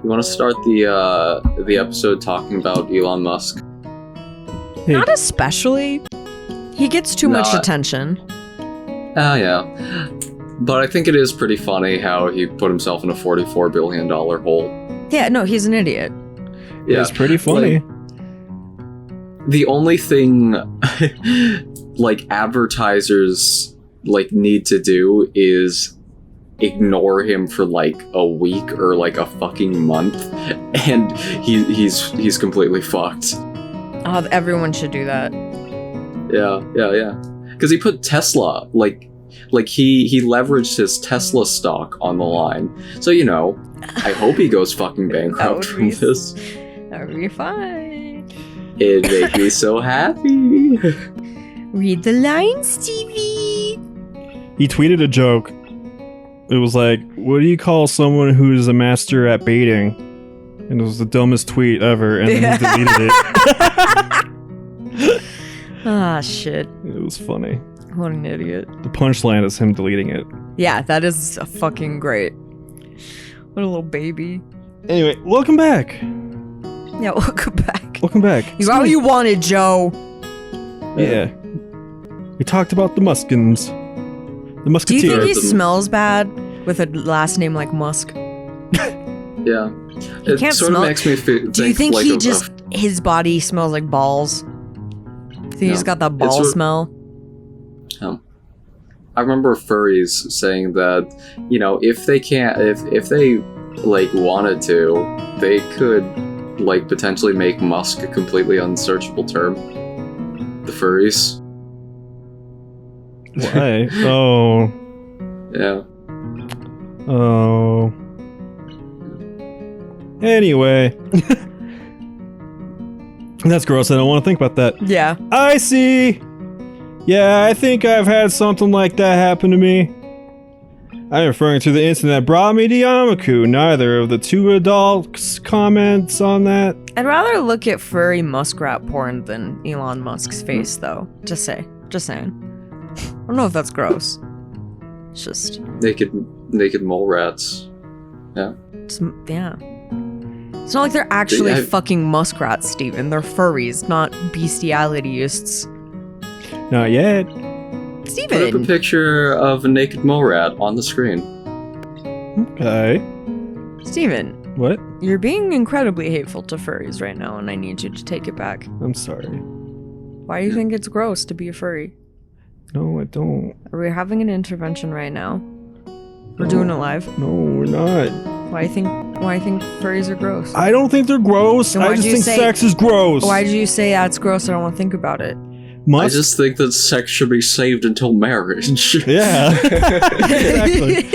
You want to start the episode talking about Elon Musk? Hey. Not especially. He gets too much attention. Oh, yeah. But I think it is pretty funny how he put himself in a $44 billion hole. Yeah, no, he's an idiot. Yeah, it's pretty funny. The only thing, like, advertisers, like, need to do is ignore him for, like, a week or, like, a fucking month, and he's completely fucked. Oh, everyone should do that. Yeah. Because he put Tesla, like he leveraged his Tesla stock on the line. So, you know, I hope he goes fucking bankrupt from this. That would be fine. It'd make me so happy. Read the lines, Stevie. He tweeted a joke. It was like, what do you call someone who's a master at baiting? And it was the dumbest tweet ever, and then he deleted it. Ah, shit. It was funny. What an idiot. The punchline is him deleting it. Yeah, that is a fucking great. What a little baby. Anyway, welcome back. Yeah, welcome back. Welcome back. You got what you wanted, Joe. Yeah. We talked about the Muskins. The Do Musketeers. you think he smells bad with a last name like Musk? Yeah. He can't sort smell. of makes me Do you think like he his body smells like balls? Think he just got that ball smell? I remember furries saying that, you know, if they like wanted to, they could like potentially make Musk a completely unsearchable term. The furries. Why? Oh. Yeah. Oh. Anyway. That's gross. I don't want to think about that. Yeah. I see. Yeah, I think I've had something like that happen to me. I'm referring to the incident that brought me to Yamaku. Neither of the two adults comments on that. I'd rather look at furry muskrat porn than Elon Musk's face, though. Just saying. I don't know if that's gross. It's just naked mole rats. Yeah. Yeah. It's not like they're actually fucking muskrats, Steven. They're furries, not bestialityists. Not yet. Steven! Put up a picture of a naked mole rat on the screen. Okay. Steven. What? You're being incredibly hateful to furries right now, and I need you to take it back. I'm sorry. Why do you think it's gross to be a furry? No, I don't. Are we having an intervention right now? We're doing it live. No, we're not. Why do you think furries are gross? I don't think they're gross. I just think sex is gross. Why did you say that's gross? I don't want to think about it. I just think that sex should be saved until marriage. Yeah. Exactly.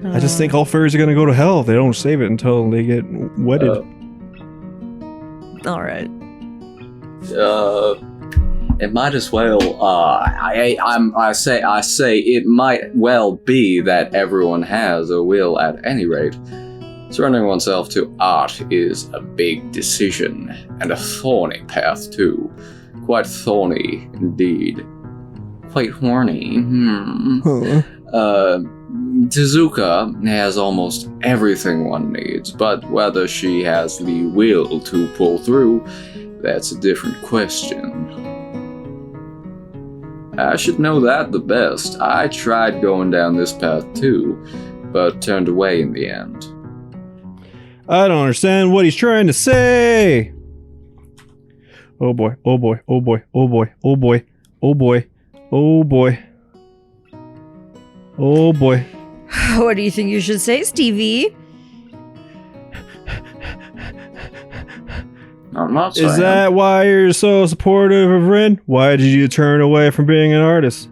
I just think all furries are gonna go to hell if they don't save it until they get wedded. All right. It might as well. I say it might well be that everyone has a will at any rate. Surrendering oneself to art is a big decision, and a thorny path too. Quite thorny indeed. Quite horny. Tezuka has almost everything one needs, but whether she has the will to pull through, that's a different question. I should know that the best. I tried going down this path too, but turned away in the end. I don't understand what he's trying to say. Oh boy, oh boy, oh boy, oh boy, oh boy, oh boy, oh boy. Oh boy. What do you think you should say, Stevie? I'm not saying. Is that why you're so supportive of Rin? Why did you turn away from being an artist?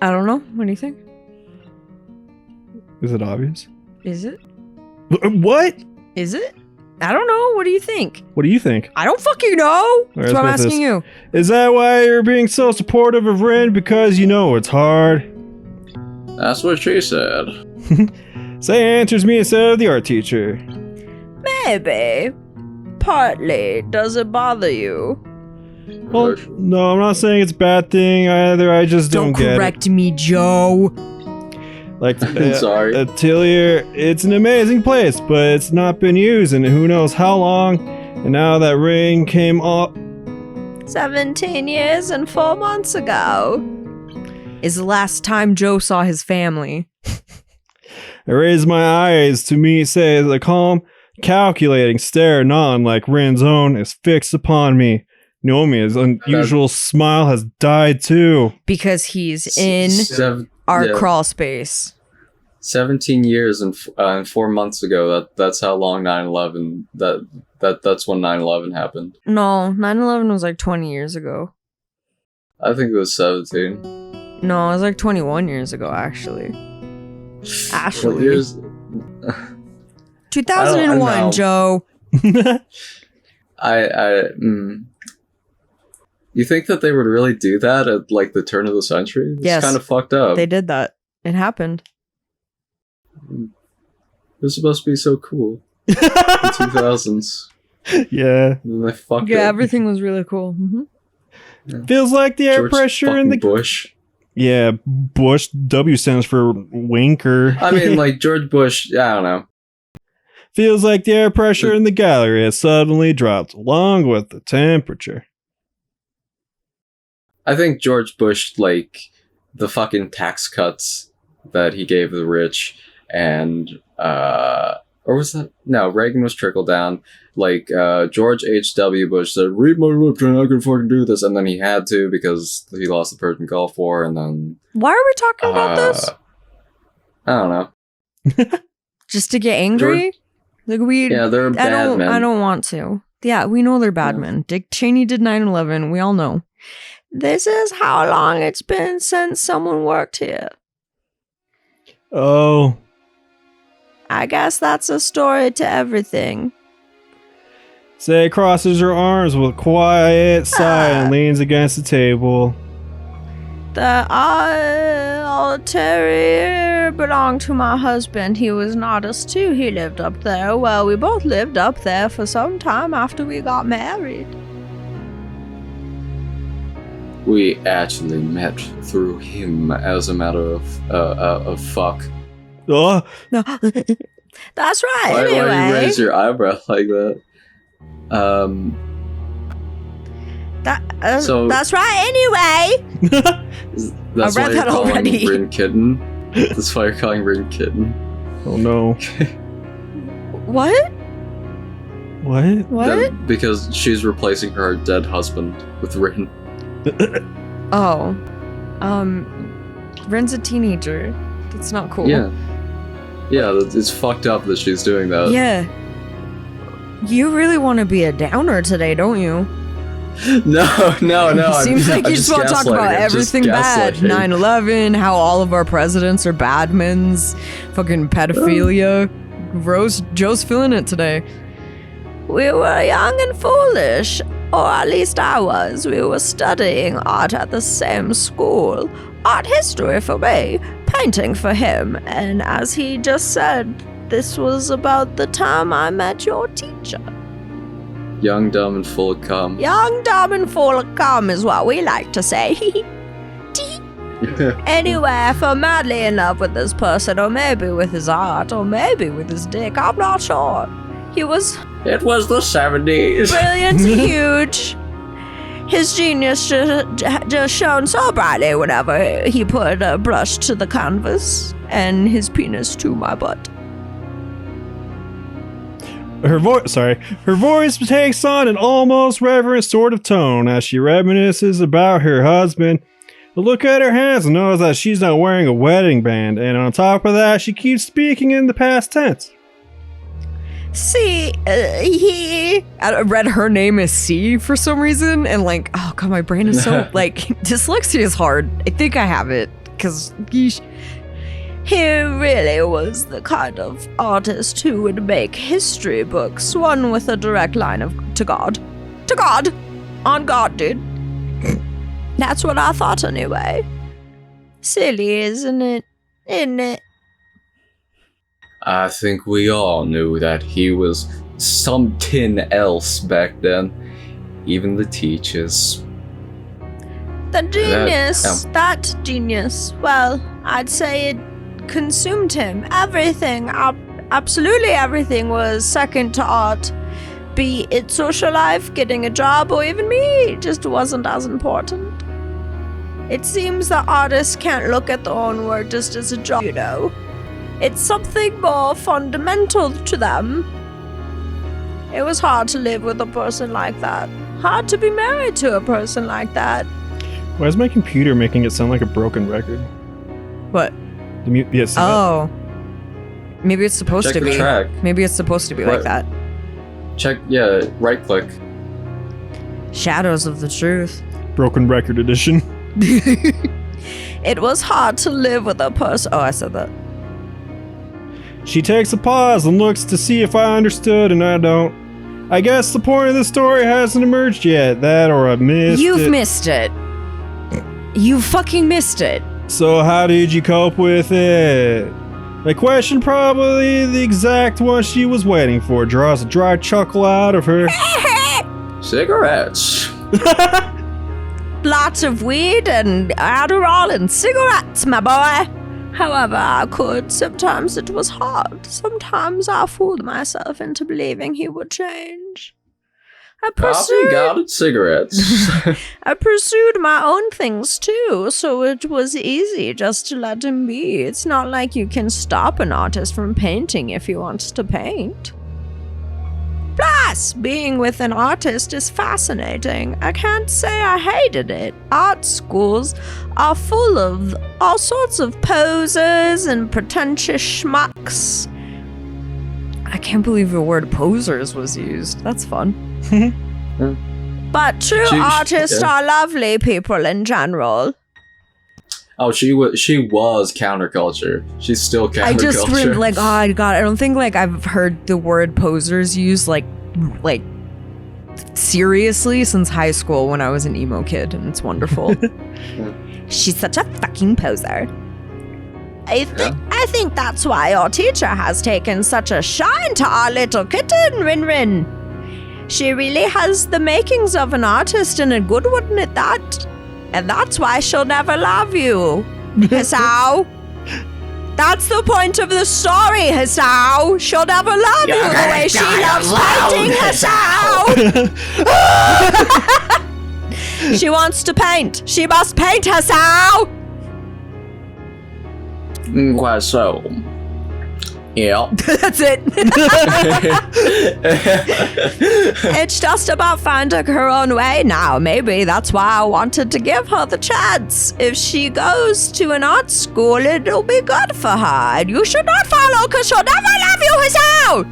I don't know. What do you think? Is it obvious? Is it? What? Is it? I don't know. What do you think? What do you think? I don't fucking know. That's what I'm asking you. Is that why you're being so supportive of Rin? Because you know it's hard? That's what she said. Say answers me instead of the art teacher. Maybe. Partly. Does it bother you? Well, no, I'm not saying it's a bad thing either. I just don't get it. Don't correct me, Joe. Like, Sorry. Atelier, it's an amazing place, but it's not been used in who knows how long. And now that ring came up. 17 years and 4 months ago is the last time Joe saw his family. I raised my eyes to meet, say, a calm, calculating stare, none like Rin's own, is fixed upon me. Naomi's unusual smile has died too. Because he's in our crawl space. 17 years and 4 months ago. That's how long 9/11. That's when 9/11 happened. No, 9/11 was like 20 years ago. I think it was 17. No, it was like 21 years ago, actually. What years? 2001, Joe. You think that they would really do that at like the turn of the century? It's Yes. kind of fucked up. They did that. It happened. It was supposed to be so cool. The 2000s. Yeah. And then they fucked Yeah, it. everything was really cool. Feels like the air George pressure in the... fucking Bush. Yeah, Bush. W stands for winker. I mean, like, George Bush, I don't know. Feels like the air pressure in the gallery has suddenly dropped, along with the temperature. I think George Bush, like, the fucking tax cuts that he gave the rich, and, or was that? No, Reagan was trickle down. Like, George H.W. Bush said, read my lips, and I can fucking do this. And then he had to because he lost the Persian Gulf War, and then... Why are we talking about this? I don't know. Just to get angry? Yeah, they're bad men. I don't want to. Yeah, we know they're bad men. Dick Cheney did 9/11. We all know. This is how long it's been since someone worked here. Oh. I guess that's a story to everything. Say crosses her arms with a quiet sigh and leans against the table. The old terrier belonged to my husband. He was an artist too. He lived up there. Well, we both lived up there for some time after we got married. We actually met through him as a matter of fuck. Oh. No, that's right. Why do you anyway, raise your eyebrow like that? So- that's right. Anyway, That's I why read you're that calling already. Rin Kitten. That's why you're calling Rin Kitten. Oh no. what? What? What? Because she's replacing her dead husband with Rin. Oh, Ren's a teenager. That's not cool. Yeah, it's fucked up that she's doing that. Yeah. You really want to be a downer today, don't you? No. Seems like I'm you just want to talk about gaslighting. I'm just everything bad. gaslighting. 9/11, how all of our presidents are badmans, fucking pedophilia. Joe's feeling it today. We were young and foolish, or at least I was. We were studying art at the same school. Art history for me, painting for him, and as he just said, this was about the time I met your teacher. Young, dumb, and full of cum. Young, dumb, and full of cum is what we like to say. Anyway, I fell madly in love with this person, or maybe with his art, or maybe with his dick. I'm not sure. He was It was the 70s. brilliant and huge. His genius just shone so brightly whenever he put a brush to the canvas and his penis to my butt. Her voice takes on an almost reverent sort of tone as she reminisces about her husband. Look at her hands and knows that she's not wearing a wedding band, and on top of that, she keeps speaking in the past tense. See, I read her name as C for some reason, and like, oh god, my brain is so, like, dyslexia is hard. I think I have it, because he really was the kind of artist who would make history books, one with a direct line to God. To God! On God, dude. That's what I thought anyway. Silly, isn't it? Isn't it? I think we all knew that he was something else back then. Even the teachers. The genius. That genius. Well, I'd say it consumed him. Everything, absolutely everything was second to art. Be it social life, getting a job, or even me, just wasn't as important. It seems that artists can't look at their own work just as a job, you know. It's something more fundamental to them. It was hard to live with a person like that. Hard to be married to a person like that. Why is my computer making it sound like a broken record? What? Yes. Oh. Maybe it's supposed Check to the be. track. Maybe it's supposed to be like that. Check, right click. Shadows of the Truth. Broken record edition. It was hard to live with a person. Oh, I said that. She takes a pause and looks to see if I understood, and I don't. I guess the point of the story hasn't emerged yet. That or I missed it. You've missed it. You fucking missed it. So how did you cope with it? The question probably the exact one she was waiting for. Draws a dry chuckle out of her. Cigarettes. Lots of weed and Adderall and cigarettes, my boy. However I could, sometimes it was hard. Sometimes I fooled myself into believing he would change. Coffee, got it, cigarettes. I pursued my own things too, so it was easy just to let him be. It's not like you can stop an artist from painting if he wants to paint. Plus, being with an artist is fascinating. I can't say I hated it. Art schools are full of all sorts of posers and pretentious schmucks. I can't believe the word posers was used. That's fun. But true artists are lovely people in general. Oh, she was counterculture. She's still counterculture. I just read, like, oh god, I don't think like I've heard the word posers used like seriously since high school when I was an emo kid, and it's wonderful. She's such a fucking poser. I think that's why your teacher has taken such a shine to our little kitten, Rin. She really has the makings of an artist, and a good one at that. And that's why she'll never love you, Hisao. That's the point of the story, Hisao. She'll never love you the way she loves painting, Hisao. She wants to paint. She must paint, Hisao. Quite so. Yeah. That's it. It's just about finding her own way now. Maybe that's why I wanted to give her the chance. If she goes to an art school, it'll be good for her. And you should not follow, because she'll never love you, Hisao.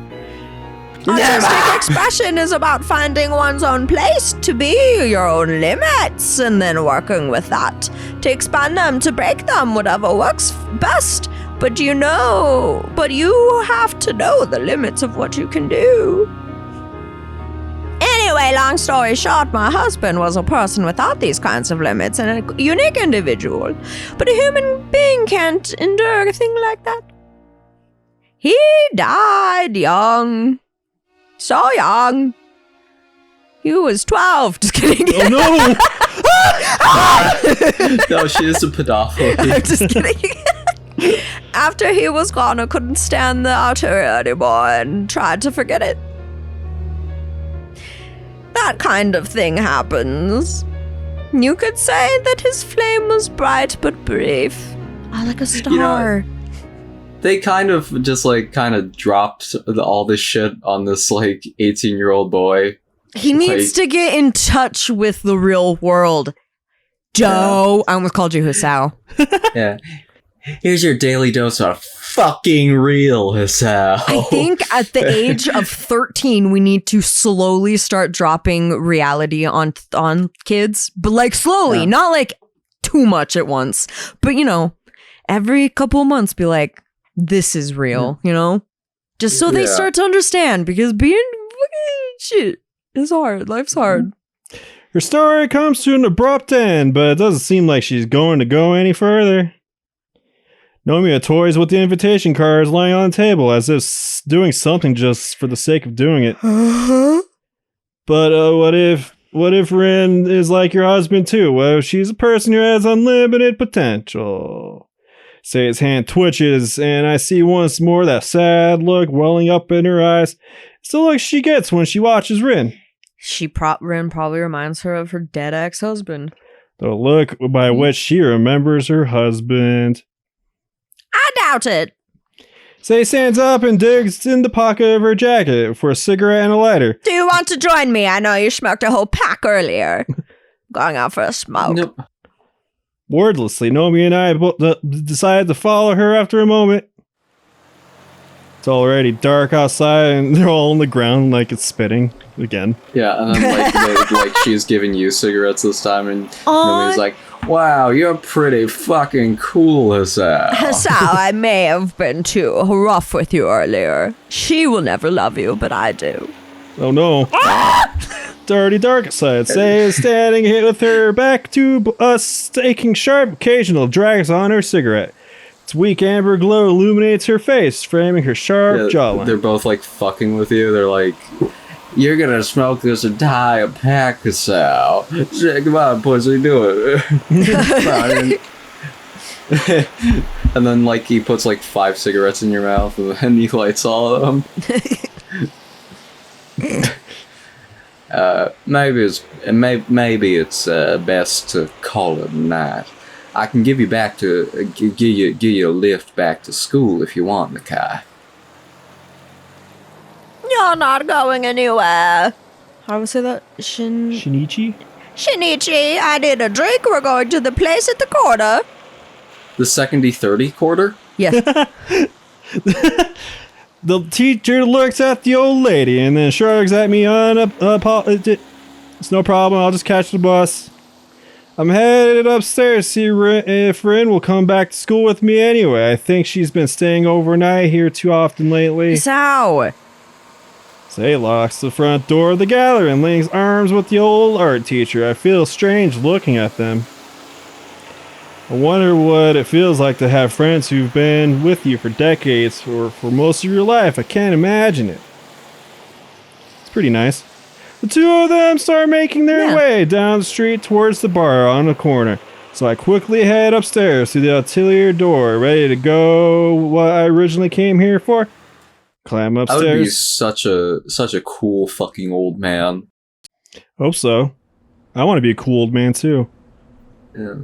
Artistic expression is about finding one's own place, to be your own limits, and then working with that to expand them, to break them, whatever works best. But you have to know the limits of what you can do. Anyway, long story short, my husband was a person without these kinds of limits and a unique individual. But a human being can't endure a thing like that. He died young. So young. He was 12. Just kidding. Oh no! No, she is a pedophile. I'm just kidding. After he was gone, I couldn't stand the arteria anymore and tried to forget it. That kind of thing happens. You could say that his flame was bright but brief. Oh, like a star. You know, they kind of just dropped all this shit on this 18-year-old boy. He needs to get in touch with the real world. Joe. I almost called you Hisao. Yeah. Here's your daily dose of fucking real, Hisao. I think at the age of 13, we need to slowly start dropping reality on kids. But slowly, not too much at once. But, every couple of months be like, this is real, Just so they start to understand, because being fucking shit is hard. Life's hard. Her story comes to an abrupt end, but it doesn't seem like she's going to go any further. Nomiya toys with the invitation cards lying on the table as if doing something just for the sake of doing it. But what if Rin is like your husband too? What if she's a person who has unlimited potential? Say's hand twitches, and I see once more that sad look welling up in her eyes. It's the look she gets when she watches Rin. Rin probably reminds her of her dead ex-husband. The look by which she remembers her husband. I doubt it. Say stands up and digs in the pocket of her jacket for a cigarette and a lighter. Do you want to join me? I know you smoked a whole pack earlier. Going out for a smoke. Nope. Wordlessly, Nomi and I decided to follow her after a moment. It's already dark outside, and they're all on the ground like it's spitting again. Yeah, and then like she's giving you cigarettes this time, and Nomi's like, "Wow, you're pretty fucking cool, Hasao." Hasao, I may have been too rough with you earlier. She will never love you, but I do. Oh no. Dirty dark outside. Say is standing here with her back to us, taking sharp occasional drags on her cigarette. Its weak amber glow illuminates her face, framing her sharp jawline. They're both like fucking with you. They're like, "You're gonna smoke this entire pack, Hasao. Come on, pussy, do it." And then like he puts like 5 cigarettes in your mouth, and then he lights all of them. Maybe it's best to call it a night. I can give you give you a lift back to school if you want, Nakai. You're not going anywhere. How do I say that? Shinichi? Shinichi, I need a drink. We're going to the place at the corner. The 70-30 quarter? Yes. The teacher looks at the old lady and then shrugs at me it's no problem, I'll just catch the bus. I'm headed upstairs to see if Rin will come back to school with me anyway. I think she's been staying overnight here too often lately. So. Say locks the front door of the gallery and links arms with the old art teacher. I feel strange looking at them. I wonder what it feels like to have friends who've been with you for decades or for most of your life. I can't imagine it. It's pretty nice. The two of them start making their way down the street towards the bar on the corner. So I quickly head upstairs to the atelier door, ready to go what I originally came here for. Climb upstairs. I would be such a cool fucking old man. Hope so. I want to be a cool old man too. Yeah.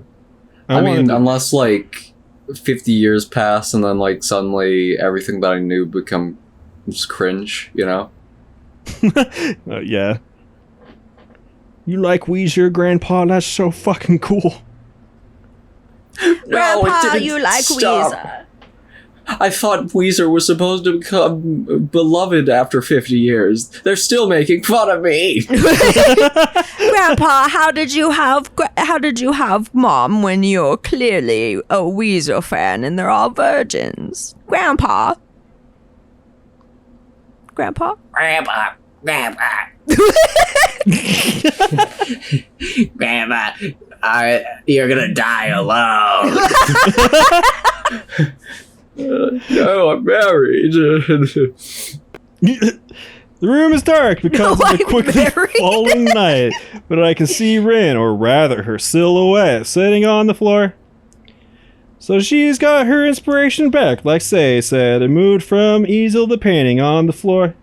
I mean, unless like 50 years pass and then like suddenly everything that I knew becomes cringe, you know? Yeah. You like Weezer, Grandpa? That's so fucking cool. Grandpa, you like stop. Weezer. I thought Weezer was supposed to become beloved after 50 years. They're still making fun of me. Grandpa, how did you have Mom when you're clearly a Weezer fan and they're all virgins? Grandpa. Grandpa, you're gonna die alone. No, I'm married. The room is dark because of the quickly falling night, but I can see Rin, or rather her silhouette, sitting on the floor. So she's got her inspiration back, like Say said, and moved from easel to painting on the floor.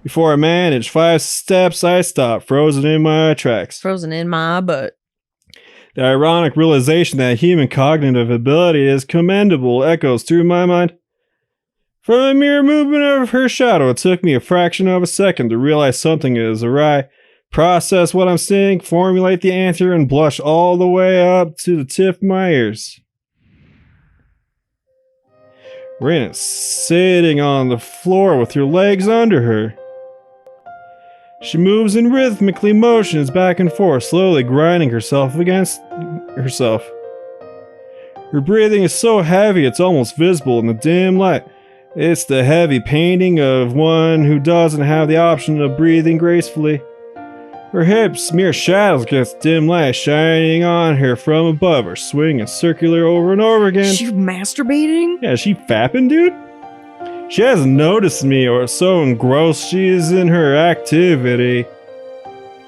Before I managed 5 steps, I stopped, frozen in my tracks. frozen in my butt. The ironic realization that human cognitive ability is commendable echoes through my mind. From a mere movement of her shadow, it took me a fraction of a second to realize something is awry, process what I'm seeing, formulate the answer, and blush all the way up to the tip of my ears. Rin is sitting on the floor with her legs under her. She moves in rhythmically motions back and forth, slowly grinding herself against herself. Her breathing is so heavy it's almost visible in the dim light. It's the heavy painting of one who doesn't have the option of breathing gracefully. Her hips, mere shadows against dim light shining on her from above her, swinging circular over and over again. She masturbating? Yeah, is she fapping, dude? She hasn't noticed me, or so engrossed she is in her activity.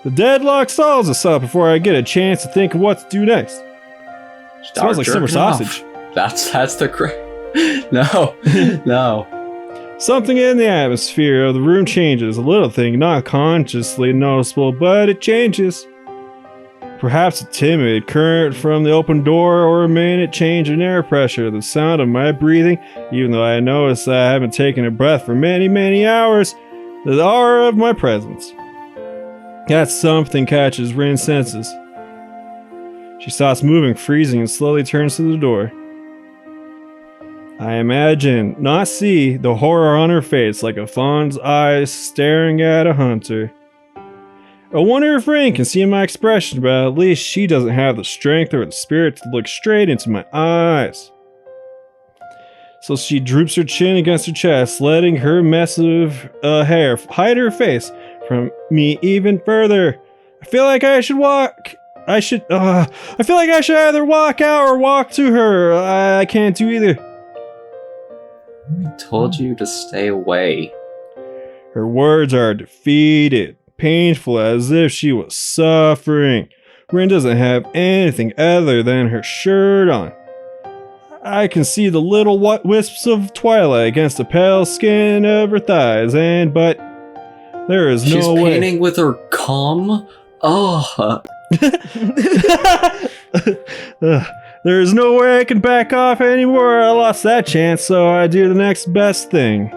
The deadlock stalls us up before I get a chance to think of what to do next. Smells like summer sausage. That's the No, no. Something in the atmosphere of the room changes. A little thing, not consciously noticeable, but it changes. Perhaps a timid current from the open door or a minute change in air pressure, the sound of my breathing, even though I notice that I haven't taken a breath for many, many hours, the aura of my presence. That something catches Rin's senses. She stops moving, freezing, and slowly turns to the door. I imagine, not see, the horror on her face like a fawn's eyes staring at a hunter. I wonder if Rin can see my expression, but at least she doesn't have the strength or the spirit to look straight into my eyes. So she droops her chin against her chest, letting her mess of hair hide her face from me even further. I feel like I should I feel like I should either walk out or walk to her. I can't do either. I told you to stay away. Her words are defeated, painful, as if she was suffering. Rin doesn't have anything other than her shirt on. I can see the little white wisps of twilight against the pale skin of her thighs, but there is no way. She's painting with her cum? Oh. There is no way I can back off anymore. I lost that chance, so I do the next best thing.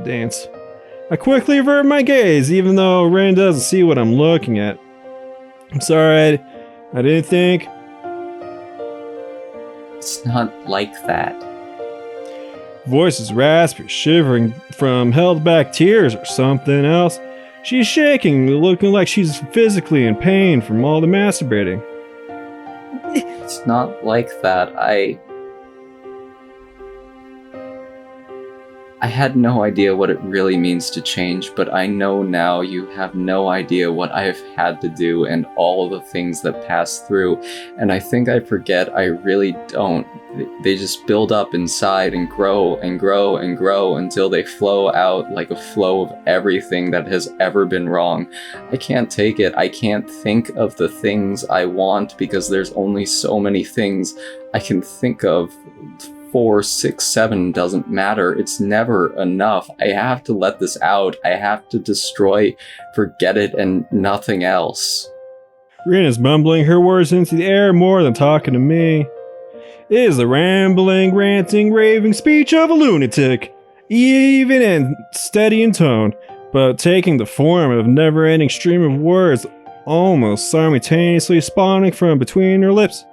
Dance. I quickly avert my gaze, even though Rin doesn't see what I'm looking at. I'm sorry, I didn't think. It's not like that. Voice is raspy, shivering from held back tears or something else. She's shaking, looking like she's physically in pain from all the masturbating. It's not like that. I had no idea what it really means to change, but I know now you have no idea what I have had to do and all of the things that pass through. And I think I forget I really don't. They just build up inside and grow and grow and grow until they flow out like a flow of everything that has ever been wrong. I can't take it. I can't think of the things I want because there's only so many things I can think of. 4, 6, 7 doesn't matter. It's never enough. I have to let this out. I have to destroy, forget it, and nothing else. Rin is mumbling her words into the air more than talking to me. It is the rambling, ranting, raving speech of a lunatic, even and steady in tone, but taking the form of a never-ending stream of words almost simultaneously spawning from between her lips.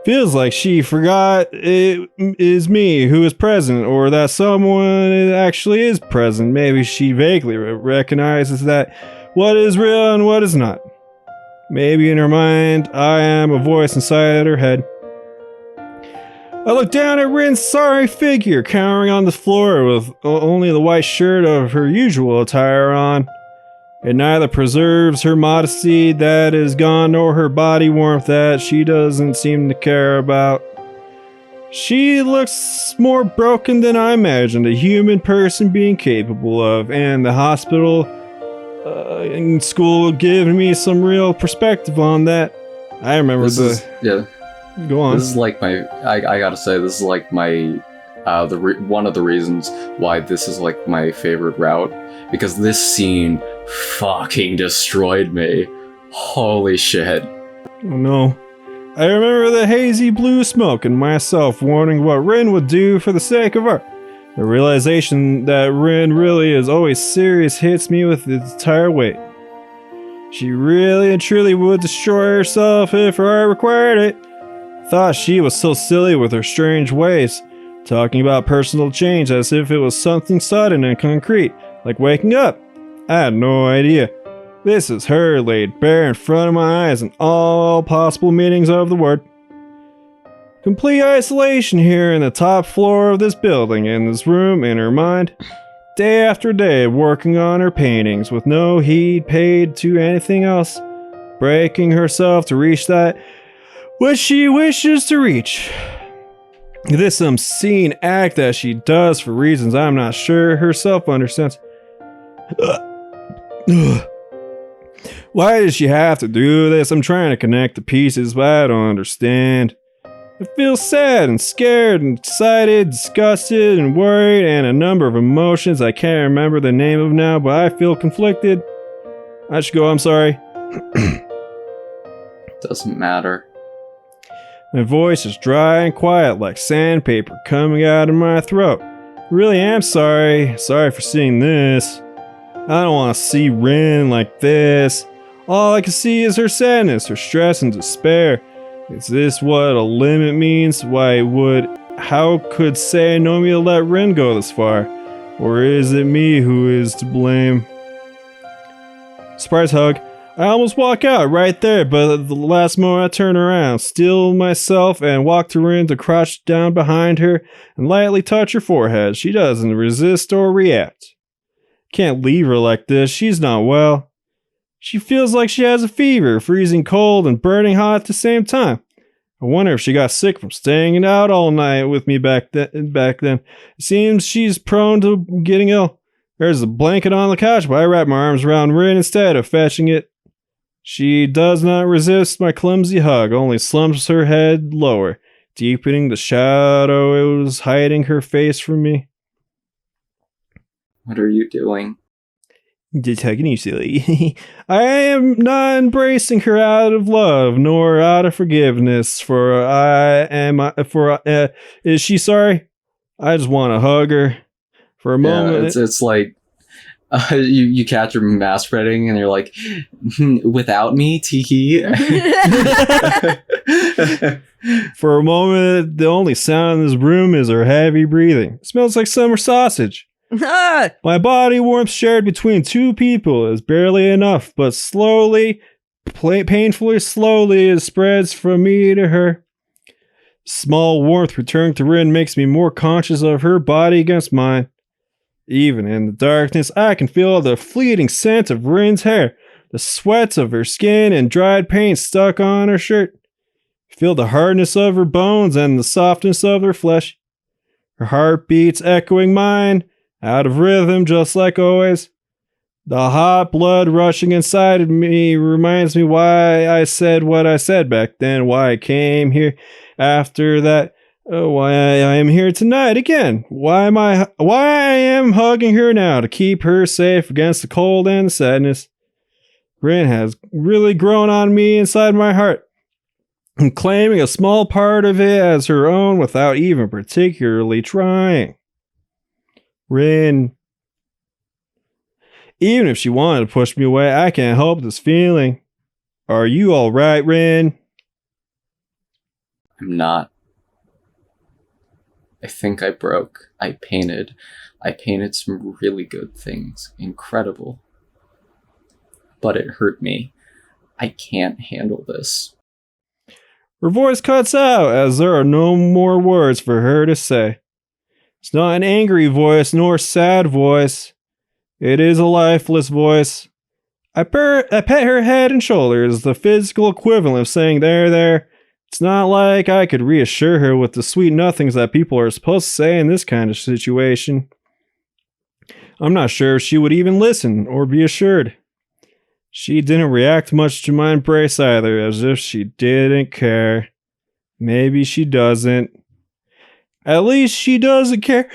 Feels like she forgot it is me who is present, or that someone actually is present. Maybe she vaguely recognizes that what is real and what is not. Maybe in her mind, I am a voice inside her head. I look down at Rin's sorry figure, cowering on the floor with only the white shirt of her usual attire on. It neither preserves her modesty that is gone nor her body warmth that she doesn't seem to care about. She looks more broken than I imagined a human person being capable of, and the hospital and school giving me some real perspective on that. I remember Go on. This is like I gotta say, this is like my one of the reasons why this is like my favorite route, because this scene fucking destroyed me. Holy shit. Oh no. I remember the hazy blue smoke and myself wondering what Rin would do for the sake of art. The realization that Rin really is always serious hits me with its entire weight. She really and truly would destroy herself if her art required it. Thought she was so silly with her strange ways, talking about personal change as if it was something sudden and concrete, like waking up. I had no idea. This is her laid bare in front of my eyes in all possible meanings of the word. Complete isolation here in the top floor of this building, in this room, in her mind. Day after day working on her paintings with no heed paid to anything else. Breaking herself to reach that which she wishes to reach. This obscene act that she does for reasons I'm not sure herself understands. Why does she have to do this? I'm trying to connect the pieces, but I don't understand. I feel sad and scared and excited, disgusted and worried, and a number of emotions I can't remember the name of now, but I feel conflicted. I should go, I'm sorry. Doesn't matter. My voice is dry and quiet like sandpaper coming out of my throat. Really am sorry. Sorry for seeing this. I don't want to see Rin like this. All I can see is her sadness, her stress and despair. Is this what a limit means? How could Sei Nomiya let Rin go this far? Or is it me who is to blame? Surprise hug. I almost walk out right there, but at the last moment I turn around, steel myself, and walk to Rin to crouch down behind her and lightly touch her forehead. She doesn't resist or react. Can't leave her like this, she's not well. She feels like she has a fever, freezing cold and burning hot at the same time. I wonder if she got sick from staying out all night with me back then. It seems she's prone to getting ill. There's a blanket on the couch, but I wrap my arms around Rin instead of fetching it. She does not resist my clumsy hug, only slumps her head lower, deepening the shadow it was hiding her face from me. What are you doing? Just hugging you, silly. I am not embracing her out of love, nor out of forgiveness, is she sorry? I just want to hug her. For a moment. It's like, you catch her masquerading and you're like, without me, teehee. For a moment, the only sound in this room is her heavy breathing. It smells like summer sausage. My body warmth shared between two people is barely enough, but painfully slowly, it spreads from me to her. Small warmth returning to Rin makes me more conscious of her body against mine. Even in the darkness, I can feel the fleeting scent of Rin's hair, the sweat of her skin and dried paint stuck on her shirt. Feel the hardness of her bones and the softness of her flesh. Her heart beats echoing mine, out of rhythm just like always. The hot blood rushing inside of me reminds me why I said what I said back then, why I came here after that. Why I am here tonight again. Why I am hugging her now to keep her safe against the cold and the sadness. Rin has really grown on me inside my heart, and claiming a small part of it as her own without even particularly trying. Rin. Even if she wanted to push me away, I can't help this feeling. Are you alright, Rin? I'm not. I think I broke. I painted some really good things. Incredible. But it hurt me. I can't handle this. Her voice cuts out as there are no more words for her to say. It's not an angry voice nor sad voice. It is a lifeless voice. I pet her head and shoulders, the physical equivalent of saying there. It's not like I could reassure her with the sweet nothings that people are supposed to say in this kind of situation. I'm not sure if she would even listen or be assured. She didn't react much to my embrace either, as if she didn't care. Maybe she doesn't. At least she doesn't care.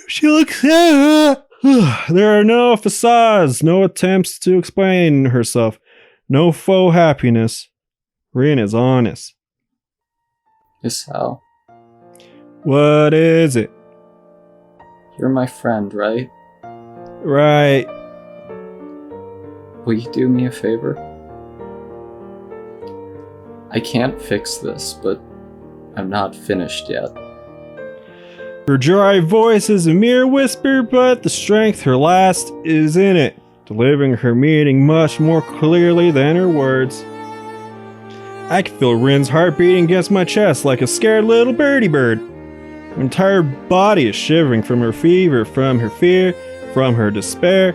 She looks at her. There are no facades, no attempts to explain herself, no faux happiness. Rin is honest. Is how? What is it? You're my friend, right? Right. Will you do me a favor? I can't fix this, but I'm not finished yet. Her dry voice is a mere whisper, but the strength her last is in it, delivering her meaning much more clearly than her words. I can feel Rin's heart beating against my chest like a scared little birdie bird. Her entire body is shivering from her fever, from her fear, from her despair.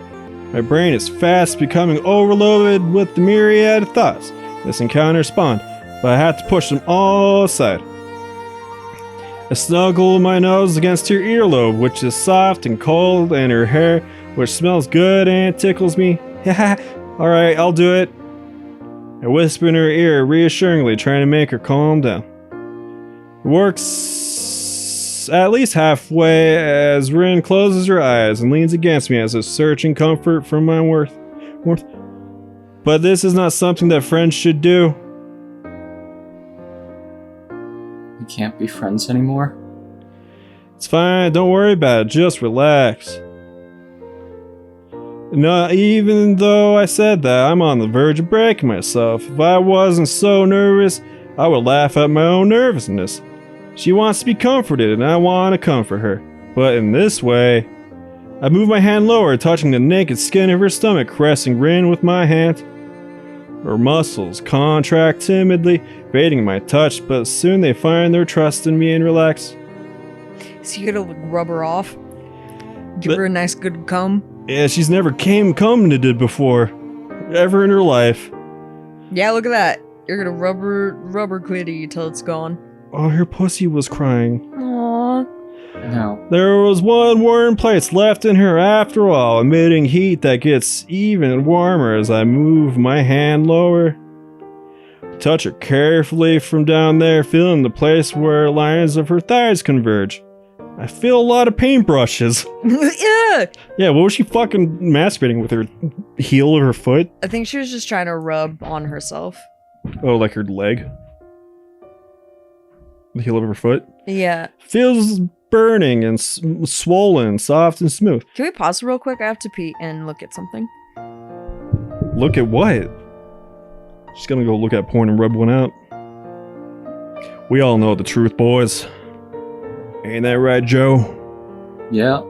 My brain is fast becoming overloaded with the myriad of thoughts this encounter spawned, but I have to push them all aside. I snuggle my nose against her earlobe, which is soft and cold, and her hair, which smells good and tickles me. Haha, alright, I'll do it. I whisper in her ear reassuringly, trying to make her calm down. Works at least halfway as Rin closes her eyes and leans against me as if searching comfort from my warmth. But this is not something that friends should do. We can't be friends anymore? It's fine, don't worry about it, just relax. No, even though I said that, I'm on the verge of breaking myself. If I wasn't so nervous, I would laugh at my own nervousness. She wants to be comforted, and I want to comfort her. But in this way, I move my hand lower, touching the naked skin of her stomach, caressing Rin with my hand. Her muscles contract timidly, baiting my touch, but soon they find their trust in me and relax. So you gotta rub her off? Give her a nice good cum? Yeah, she's never commented before. Ever in her life. Yeah, look at that. You're gonna rub her quitty till it's gone. Oh, her pussy was crying. Aww. No. There was one warm place left in her after all, emitting heat that gets even warmer as I move my hand lower. Touch her carefully from down there, feeling the place where lines of her thighs converge. I feel a lot of paintbrushes. Yeah! Yeah, what was she fucking masturbating with her heel of her foot? I think she was just trying to rub on herself. Oh, like her leg? The heel of her foot? Yeah. Feels burning and swollen, soft and smooth. Can we pause real quick? I have to pee and look at something. Look at what? She's gonna go look at porn and rub one out. We all know the truth, boys. Ain't that right, Joe? Yeah.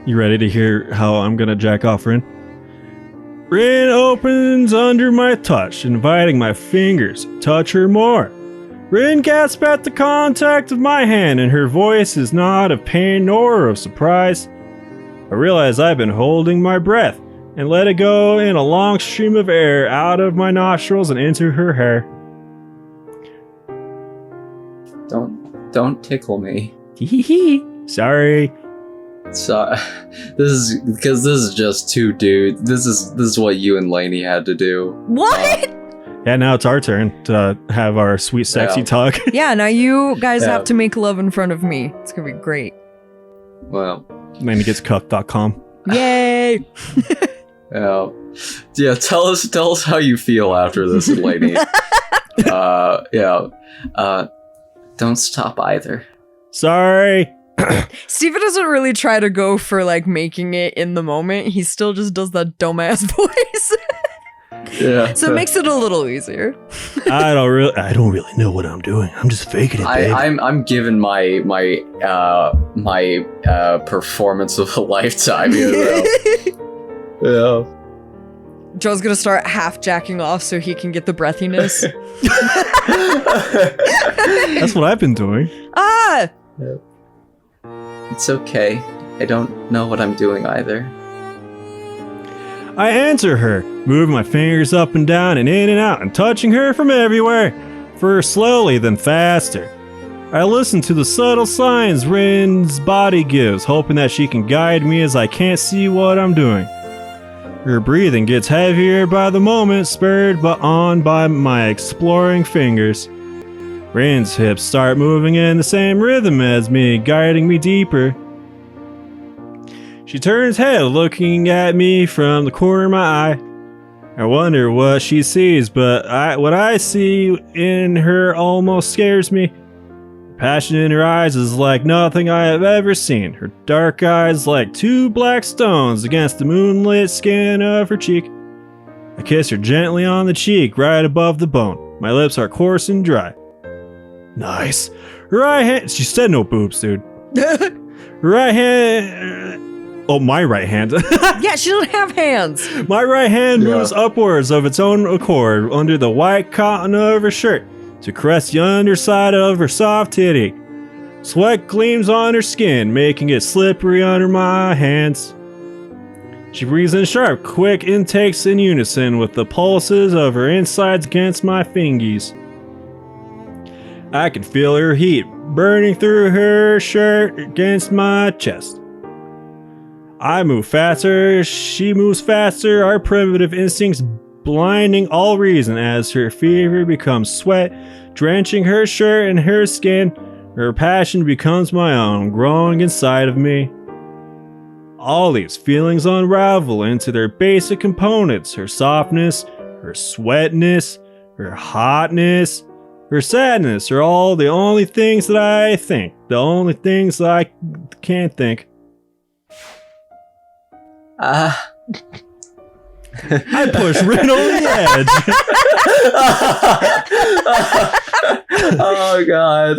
You ready to hear how I'm gonna jack off Rin? Rin opens under my touch, inviting my fingers to touch her more. Rin gasps at the contact of my hand, and her voice is not of pain nor of surprise. I realize I've been holding my breath and let it go in a long stream of air out of my nostrils and into her hair. Don't tickle me. Hee. Sorry. So, this is just two dudes. This is what you and Lainey had to do. What? Yeah, now it's our turn to have our sweet, sexy talk. Yeah, now you guys Yeah. have to make love in front of me. It's gonna be great. Well, LaineyGetsCucked.com. Yay! yeah. Tell us how you feel after this, Lainey. Don't stop either. Sorry. Steven doesn't really try to go for like making it in the moment. He still just does that dumbass voice. Yeah. So it makes it a little easier. I don't really know what I'm doing. I'm just faking it, babe. I'm giving my performance of a lifetime here, though. Yeah. Joe's gonna start half jacking off so he can get the breathiness. That's what I've been doing. Ah! It's okay. I don't know what I'm doing either. I answer her, moving my fingers up and down and in and out and touching her from everywhere, first slowly then faster. I listen to the subtle signs Rin's body gives, hoping that she can guide me as I can't see what I'm doing. Her breathing gets heavier by the moment, spurred on by my exploring fingers. Rin's hips start moving in the same rhythm as me, guiding me deeper. She turns head, looking at me from the corner of my eye. I wonder what she sees, but what I see in her almost scares me. The passion in her eyes is like nothing I have ever seen. Her dark eyes like two black stones against the moonlit skin of her cheek. I kiss her gently on the cheek, right above the bone. My lips are coarse and dry. Nice. Her right hand. She said no boobs, dude. Her right hand. Oh, my right hand. Yeah, she doesn't have hands. My right hand moves upwards of its own accord under the white cotton of her shirt to caress the underside of her soft titty. Sweat gleams on her skin, making it slippery under my hands. She breathes in sharp, quick intakes in unison with the pulses of her insides against my fingies. I can feel her heat burning through her shirt against my chest. I move faster, she moves faster, our primitive instincts blinding all reason as her fever becomes sweat, drenching her shirt and her skin. Her passion becomes my own, growing inside of me. All these feelings unravel into their basic components: her softness, her sweatness, her hotness, her sadness are all the only things that I think, the only things that I can't think. I push Rin over the edge. Oh god.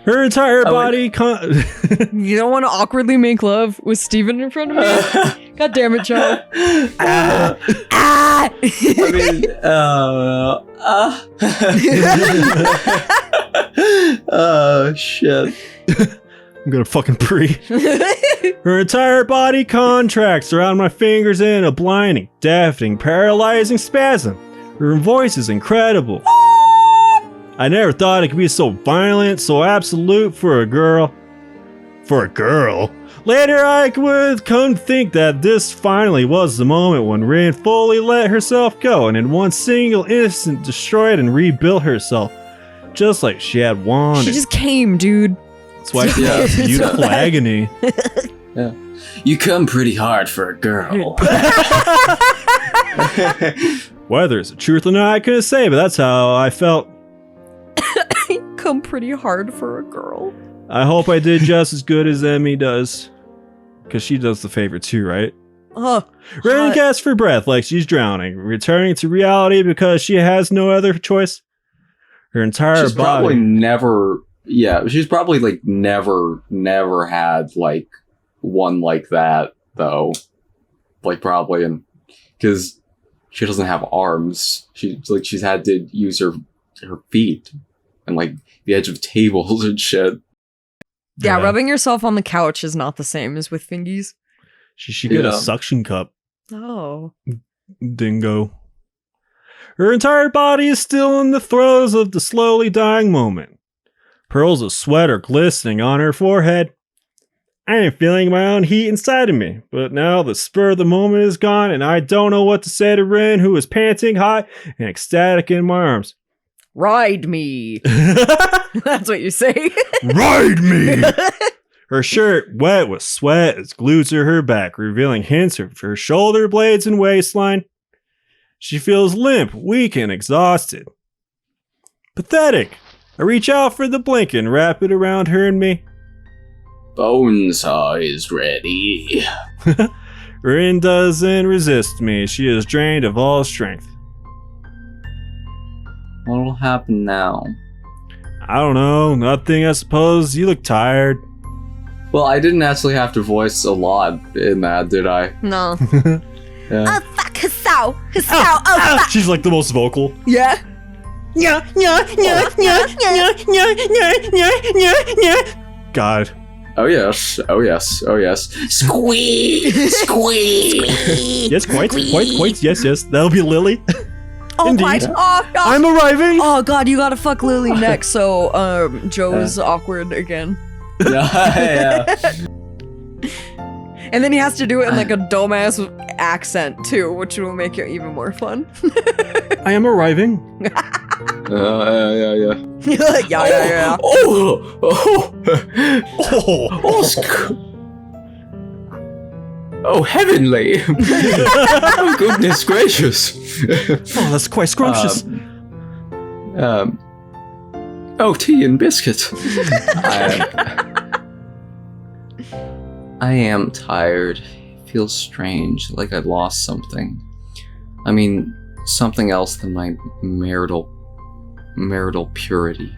Her entire body. You don't want to awkwardly make love with Steven in front of me? God damn it, Joe. I mean, oh shit. I'm gonna fucking pre. Her entire body contracts around my fingers in a blinding, deafening, paralyzing spasm. Her voice is incredible. I never thought it could be so violent, so absolute for a girl. For a girl? Later I would come to think that this finally was the moment when Rin fully let herself go and in one single instant destroyed and rebuilt herself. Just like she had wanted. She just came, dude. That's why she's beautiful agony. Yeah. You come pretty hard for a girl. Whether it's the truth or not, I couldn't say, but that's how I felt. Come pretty hard for a girl. I hope I did just as good as Emmy does. Because she does the favor too, right? Rin gasps for breath like she's drowning, returning to reality because she has no other choice. Her entire she's body. Probably never. Yeah, she's probably like never had like one like that though. Like probably, and because she doesn't have arms, she's had to use her feet and like the edge of tables and shit. Yeah, rubbing yourself on the couch is not the same as with fingies. She should get a suction cup. Oh. Dingo. Her entire body is still in the throes of the slowly dying moment. Pearls of sweat are glistening on her forehead. I am feeling my own heat inside of me, but now the spur of the moment is gone and I don't know what to say to Rin, who is panting hot and ecstatic in my arms. Ride me. That's what you say. Ride me. Her shirt, wet with sweat, is glued to her back, revealing hints of her shoulder blades and waistline. She feels limp, weak, and exhausted. Pathetic. I reach out for the blanket and wrap it around her and me. Bonesaw is ready. Rin doesn't resist me. She is drained of all strength. What'll happen now? I don't know. Nothing, I suppose. You look tired. Well, I didn't actually have to voice a lot in that, did I? No. Yeah. Oh, fuck. Hassau. Hassau. Oh, fuck. She's like the most vocal. Yeah. God. Oh yes. Oh yes. Oh yes. Squeeze. Squeeze. Yes, quite. Yes. That'll be Lily. Oh, Indeed. quite. Oh, God. I'm arriving. Oh, God, you gotta fuck Lily next, so, Joe's awkward again. Yeah. And then he has to do it in, like, a dumbass accent, too, which will make it even more fun. I am arriving. Yeah. Yeah. Oh, heavenly! Oh, goodness gracious! Oh, that's quite scrumptious. Oh, tea and biscuit. I am tired. It feels strange, like I lost something. I mean, something else than my marital purity.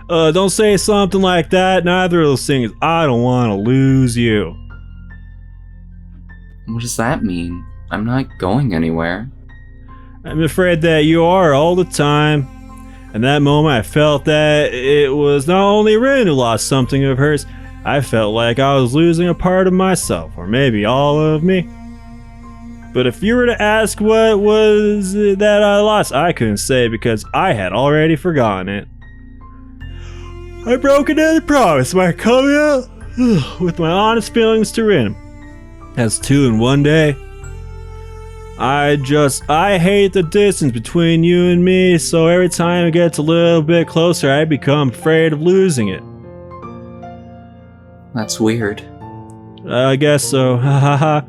Don't say something like that. Neither of those things. I don't want to lose you. What does that mean? I'm not going anywhere. I'm afraid that you are all the time. In that moment, I felt that it was not only Rin who lost something of hers. I felt like I was losing a part of myself, or maybe all of me. But if you were to ask what was it that I lost, I couldn't say because I had already forgotten it. I broke another promise by coming out with my honest feelings to Rin. As 2 in one day. I hate the distance between you and me, so every time it gets a little bit closer, I become afraid of losing it. That's weird. I guess so, ha ha ha.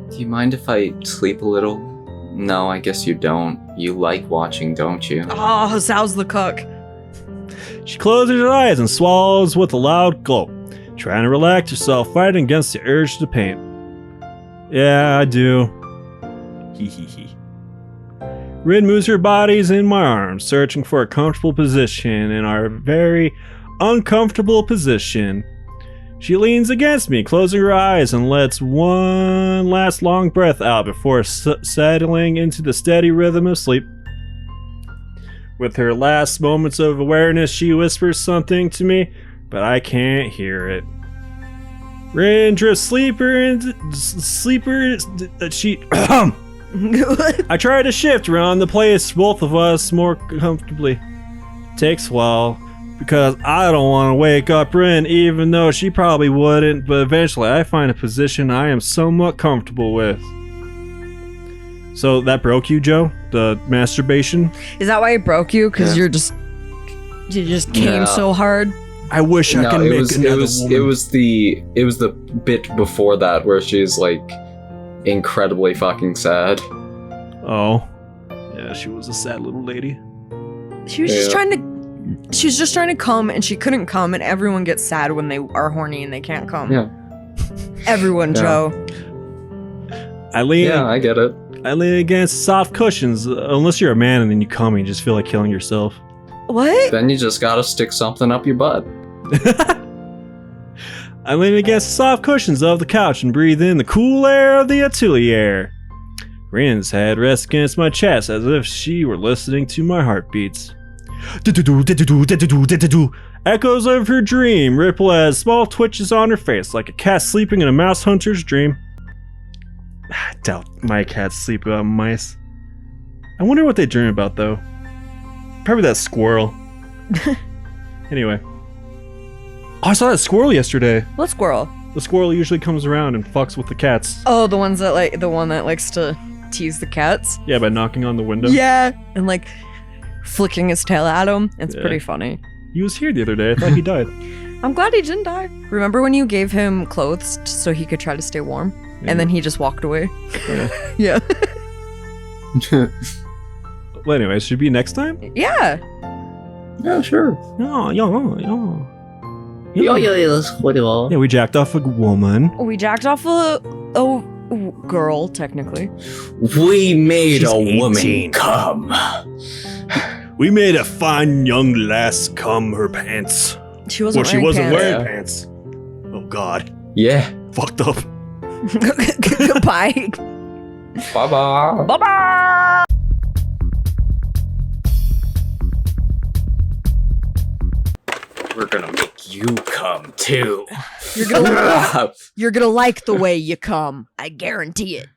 Do you mind if I sleep a little? No, I guess you don't. You like watching, don't you? Oh, Sal's the cook. She closes her eyes and swallows with a loud gulp, trying to relax herself, fighting against the urge to paint. Yeah, I do. Hee hee hee. Rin moves her bodies in my arms, searching for a comfortable position in our very uncomfortable position. She leans against me, closing her eyes, and lets one last long breath out before settling into the steady rhythm of sleep. With her last moments of awareness, she whispers something to me, but I can't hear it. Rin drifts she I try to shift around the place, both of us more comfortably. Takes a while, because I don't want to wake up Rin, even though she probably wouldn't, but eventually I find a position I am somewhat comfortable with. So that broke you, Joe? The masturbation? Is that why it broke you? Because you just came so hard? I wish I could make another woman. It was the bit before that where she's like incredibly fucking sad. Oh. Yeah, she was a sad little lady. She was just trying to come, and she couldn't come, and everyone gets sad when they are horny and they can't come. Yeah. Everyone, Yeah. Joe. I get it. I lean against soft cushions, unless you're a man and then you come and you just feel like killing yourself. What? Then you just gotta stick something up your butt. I lean against the soft cushions of the couch and breathe in the cool air of the atelier. Rin's head rests against my chest as if she were listening to my heartbeats. Echoes of her dream ripple as small twitches on her face, like a cat sleeping in a mouse hunter's dream. I doubt my cats sleep about mice. I wonder what they dream about, though. Probably that squirrel. Anyway. Oh, I saw that squirrel yesterday. What squirrel? The squirrel usually comes around and fucks with the cats. Oh, the one that likes to tease the cats? Yeah, by knocking on the window. Yeah, and like flicking his tail at him. It's Yeah. pretty funny. He was here the other day. I thought he died. I'm glad he didn't die. Remember when you gave him clothes so he could try to stay warm? Yeah. And then he just walked away? Yeah. Yeah. Well, anyways, should it be next time? Yeah. Yeah, sure. Yeah. Yeah, Yeah, we jacked off a woman. We jacked off a girl, technically. We made She's a woman 18. come. We made a fine young lass cum her pants. She wasn't Well, she wearing wasn't pants. wearing pants. Oh, God. Yeah. Fucked up. Goodbye. Bye-bye. Bye-bye. We're gonna make you come too. You're gonna like the way you come. I guarantee it.